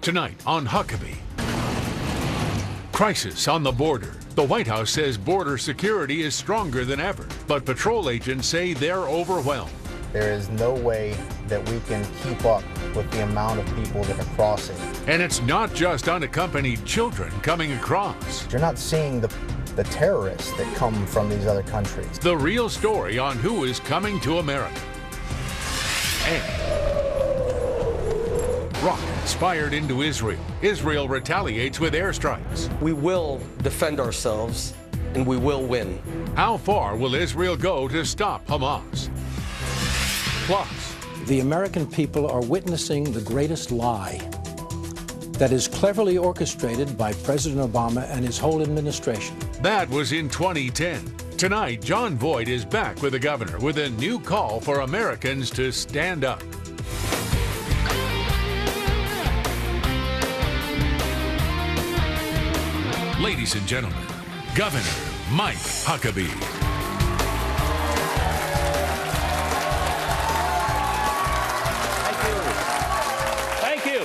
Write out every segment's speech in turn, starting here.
Tonight on Huckabee. Crisis on the border. The White House says border security is stronger than ever, but patrol agents say they're overwhelmed. There is no way that we can keep up with the amount of people that are crossing. And it's not just unaccompanied children coming across. You're not seeing the terrorists that come from these other countries. The real story on who is coming to America. And rockets fired into Israel. Israel retaliates with airstrikes. We will defend ourselves, and we will win. How far will Israel go to stop Hamas? Plus, the American people are witnessing the greatest lie that is cleverly orchestrated by President Obama and his whole administration. That was in 2010. Tonight, John Voight is back with the governor with a new call for Americans to stand up. Ladies and gentlemen, Governor Mike Huckabee. Thank you.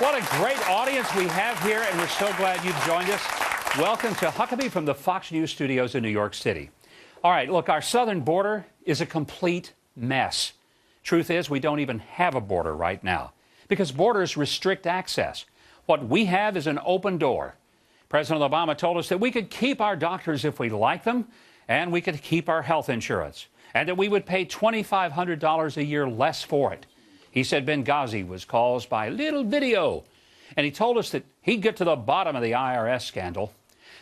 What a great audience we have here, and we're so glad you've joined us. Welcome to Huckabee from the Fox News studios in New York City. All right, look, our southern border is a complete mess. Truth is, we don't even have a border right now because borders restrict access. What we have is an open door. President Obama told us that we could keep our doctors if we like them, and we could keep our health insurance, and that we would pay $2,500 a year less for it. He said Benghazi was caused by a little video, and he told us that he'd get to the bottom of the IRS scandal.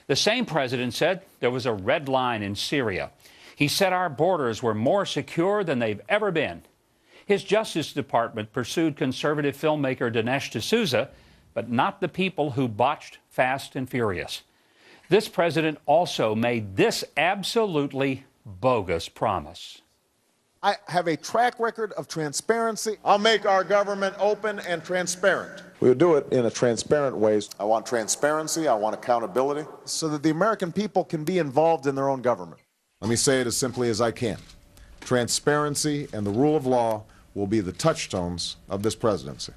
The same president said there was a red line in Syria. He said our borders were more secure than they've ever been. His Justice Department pursued conservative filmmaker Dinesh D'Souza, but not the people who botched Fast and Furious. This president also made this absolutely bogus promise. I have a track record of transparency. I'll make our government open and transparent. We'll do it in a transparent way. I want transparency. I want accountability. So that the American people can be involved in their own government. Let me say it as simply as I can. Transparency and the rule of law will be the touchstones of this presidency.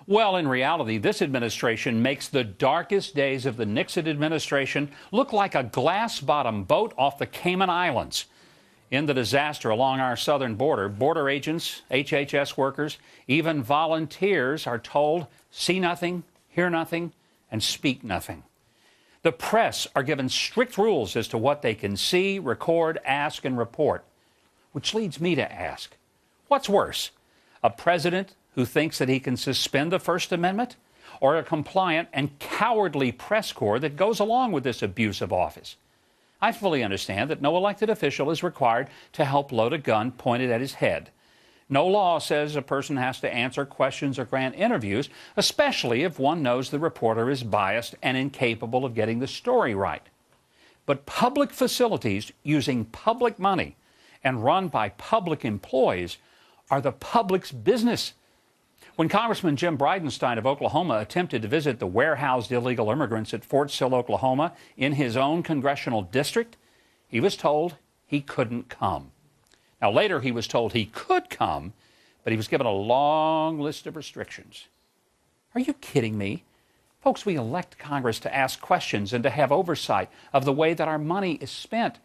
Well, in reality, this administration makes the darkest days of the Nixon administration look like a glass-bottom boat off the Cayman Islands. In the disaster along our southern border, border agents, HHS workers, even volunteers are told, see nothing, hear nothing, and speak nothing. The press are given strict rules as to what they can see, record, ask, and report. Which leads me to ask, what's worse, a president who thinks that he can suspend the First Amendment, or a compliant and cowardly press corps that goes along with this abuse of office? I fully understand that no elected official is required to help load a gun pointed at his head. No law says a person has to answer questions or grant interviews, especially if one knows the reporter is biased and incapable of getting the story right. But public facilities using public money and run by public employees are the public's business. When Congressman Jim Bridenstine of Oklahoma attempted to visit the warehoused illegal immigrants at Fort Sill, Oklahoma, in his own congressional district, he was told he couldn't come. Now, later he was told he could come, but he was given a long list of restrictions. Are you kidding me? Folks, we elect Congress to ask questions and to have oversight of the way that our money is spent.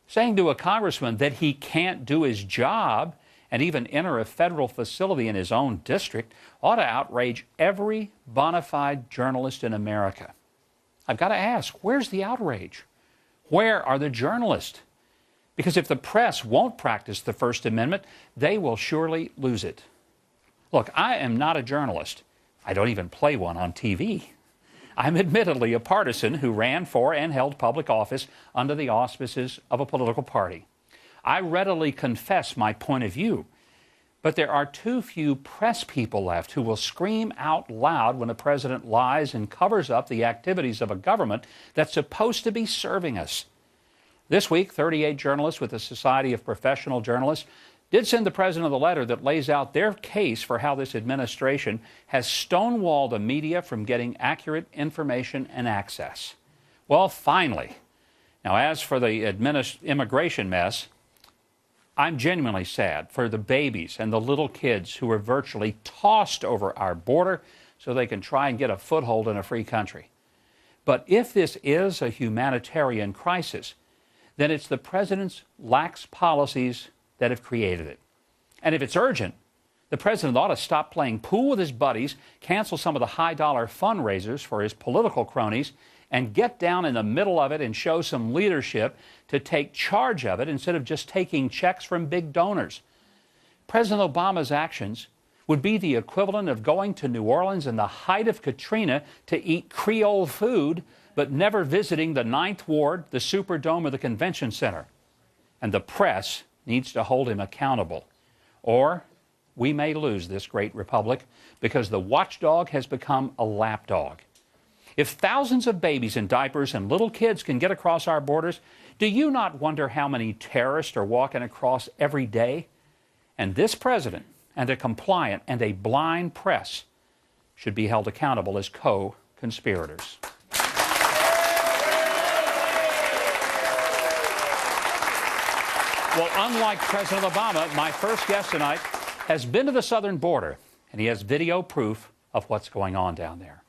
Saying to a congressman that he can't do his job and even enter a federal facility in his own district ought to outrage every bona fide journalist in America. I've got to ask, where's the outrage? Where are the journalists? Because if the press won't practice the First Amendment, they will surely lose it. Look, I am not a journalist. I don't even play one on TV. I'm admittedly a partisan who ran for and held public office under the auspices of a political party. I readily confess my point of view, but there are too few press people left who will scream out loud when a president lies and covers up the activities of a government that's supposed to be serving us. This week, 38 journalists with the Society of Professional Journalists did send the president a letter that lays out their case for how this administration has stonewalled the media from getting accurate information and access. Well, finally. Now, as for the immigration mess, I'm genuinely sad for the babies and the little kids who are virtually tossed over our border so they can try and get a foothold in a free country. But if this is a humanitarian crisis, then it's the president's lax policies that have created it. And if it's urgent, the president ought to stop playing pool with his buddies, cancel some of the high-dollar fundraisers for his political cronies, and get down in the middle of it and show some leadership to take charge of it instead of just taking checks from big donors. President Obama's actions would be the equivalent of going to New Orleans in the height of Katrina to eat Creole food, but never visiting the Ninth Ward, the Superdome, or the Convention Center. And the press needs to hold him accountable. Or we may lose this great republic because the watchdog has become a lapdog. If thousands of babies in diapers and little kids can get across our borders, do you not wonder how many terrorists are walking across every day? And this president and a compliant and a blind press should be held accountable as co-conspirators. Well, unlike President Obama, my first guest tonight has been to the southern border, and he has video proof of what's going on down there.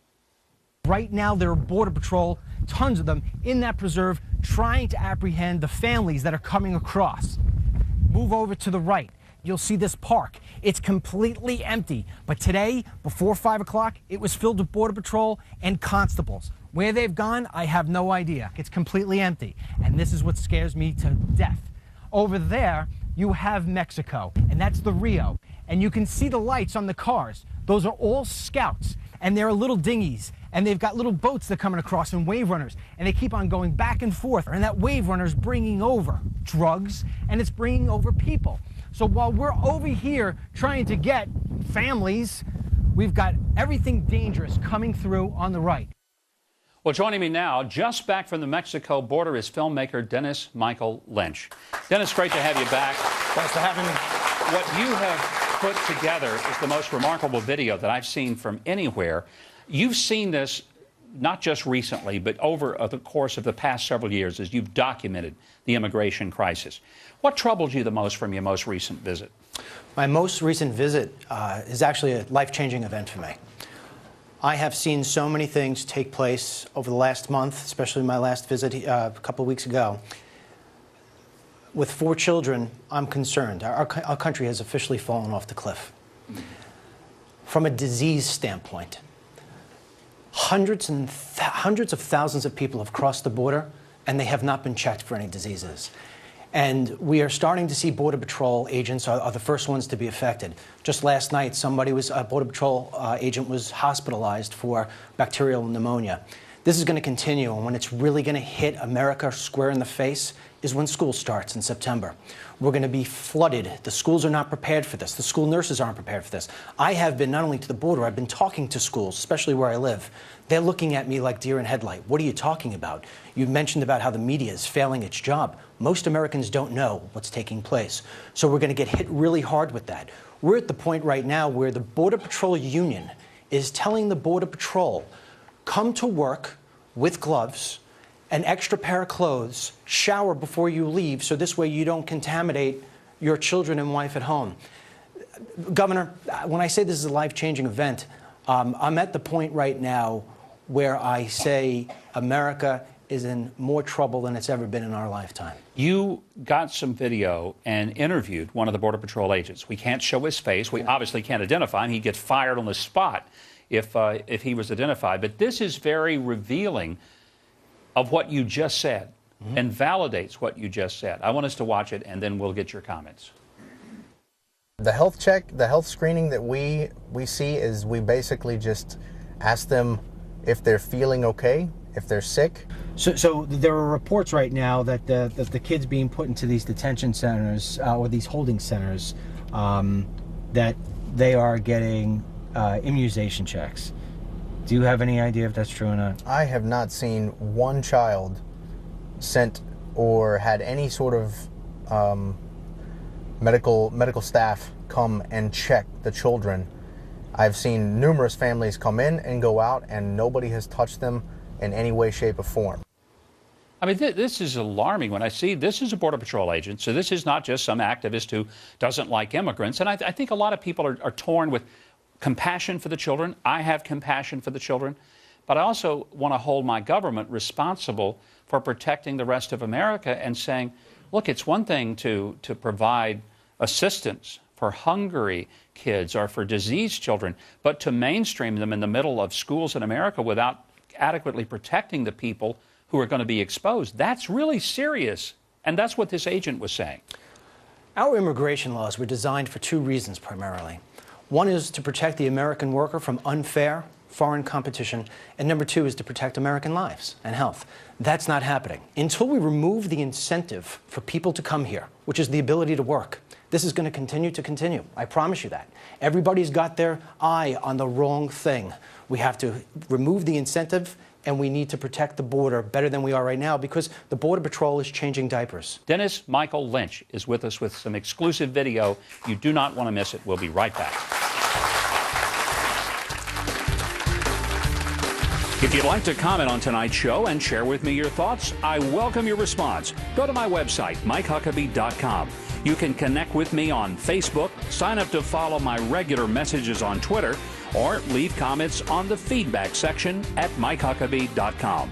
Right now, there are Border Patrol, tons of them, in that preserve trying to apprehend the families that are coming across. Move over to the right. You'll see this park. It's completely empty. But today, before 5 o'clock, it was filled with Border Patrol and constables. Where they've gone, I have no idea. It's completely empty. And this is what scares me to death. Over there, you have Mexico, and that's the Rio. And you can see the lights on the cars. Those are all scouts, and they're little dinghies. And they've got little boats that are coming across and wave runners, and they keep on going back and forth. And that wave runner is bringing over drugs, and it's bringing over people. So while we're over here trying to get families, we've got everything dangerous coming through on the right. Well, joining me now, just back from the Mexico border, is filmmaker Dennis Michael Lynch. Dennis, great to have you back. Thanks for having me. What you have put together is the most remarkable video that I've seen from anywhere. You've seen this not just recently, but over the course of the past several years as you've documented the immigration crisis. What troubled you the most from your most recent visit? My most recent visit is actually a life-changing event for me. I have seen so many things take place over the last month, especially my last visit a couple of weeks ago. With 4 children, I'm concerned. Our country has officially fallen off the cliff. From a disease standpoint, hundreds of thousands of people have crossed the border, and they have not been checked for any diseases. And we are starting to see Border Patrol agents are the first ones to be affected. Just last night, a Border Patrol agent was hospitalized for bacterial pneumonia. This is going to continue, and when it's really going to hit America square in the face is when school starts in September. We're going to be flooded. The schools are not prepared for this. The school nurses aren't prepared for this. I have been not only to the border, I've been talking to schools, especially where I live. They're looking at me like deer in headlight. What are you talking about? You mentioned about how the media is failing its job. Most Americans don't know what's taking place. So we're going to get hit really hard with that. We're at the point right now where the Border Patrol Union is telling the Border Patrol, come to work with gloves, an extra pair of clothes, shower before you leave, so this way you don't contaminate your children and wife at home. Governor, when I say this is a life-changing event, I'm at the point right now where I say America is in more trouble than it's ever been in our lifetime. You got some video and interviewed one of the Border Patrol agents. We can't show his face. We obviously can't identify him. He'd get fired on the spot if he was identified. But this is very revealing of what you just said and validates what you just said. I want us to watch it, and then we'll get your comments. The health check, the health screening that we see is we basically just ask them if they're feeling okay, if they're sick. So there are reports right now that the kids being put into these detention centers or these holding centers, that they are getting immunization checks. Do you have any idea if that's true or not? I have not seen one child sent or had any sort of medical staff come and check the children. I've seen numerous families come in and go out, and nobody has touched them in any way, shape, or form. I mean, this is alarming when I see this is a Border Patrol agent, so this is not just some activist who doesn't like immigrants. And I think a lot of people are torn with compassion for the children. I have compassion for the children. But I also want to hold my government responsible for protecting the rest of America and saying, look, it's one thing to provide assistance for hungry kids or for diseased children, but to mainstream them in the middle of schools in America without adequately protecting the people who are going to be exposed, that's really serious. And that's what this agent was saying. Our immigration laws were designed for two reasons primarily. One is to protect the American worker from unfair foreign competition, and number two is to protect American lives and health. That's not happening. Until we remove the incentive for people to come here, which is the ability to work, this is going to continue. I promise you that. Everybody's got their eye on the wrong thing. We have to remove the incentive, and we need to protect the border better than we are right now because the Border Patrol is changing diapers. Dennis Michael Lynch is with us with some exclusive video. You do not want to miss it. We'll be right back. If you'd like to comment on tonight's show and share with me your thoughts, I welcome your response. Go to my website, MikeHuckabee.com. You can connect with me on Facebook, sign up to follow my regular messages on Twitter, or leave comments on the feedback section at MikeHuckabee.com.